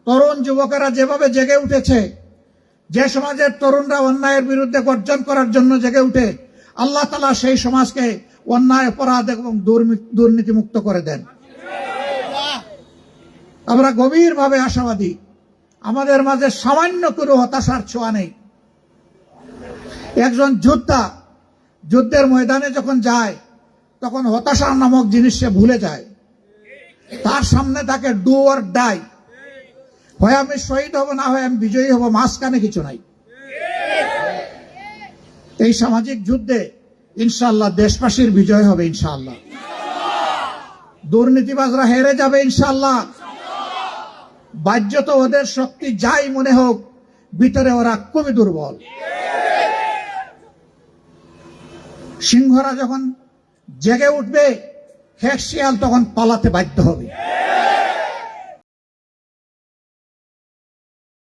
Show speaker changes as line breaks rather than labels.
তরুণ যুবকেরা যেভাবে জেগে উঠেছে, যে সমাজের তরুণরা অন্যায়ের বিরুদ্ধে গর্জন করার জন্য জেগে উঠে, আল্লাহ তাআলা সেই সমাজকে অন্যায়, অপরাধ এবং দুর্নীতি মুক্ত করে দেন। আমরা গভীরভাবে আশাবাদী, আমাদের মাঝে সামান্য করে হতাশার ছোঁয়া নেই। একজন যোদ্ধা যুদ্ধের ময়দানে যখন যায়, তখন হতাশা নামক জিনিস সে ভুলে যায়। তার সামনে থাকে ডু অর ডাই, হয় আমি শহীদ হব, না হয় আমি বিজয়ী হব, মাঝখানে কিছু নাই। এই সামাজিক যুদ্ধে ইনশাআল্লাহ দেশবাসীর বিজয় হবে ইনশাআল্লাহ। দুর্নীতিবাজরা হেরে যাবে ইনশাআল্লাহ। বাহ্যত ওদের শক্তি যাই মনে হোক, ভিতরে ওরা খুবই দুর্বল। সিংহরা যখন জেগে উঠবে, খেক শিয়াল তখন পালাতে বাধ্য হবে।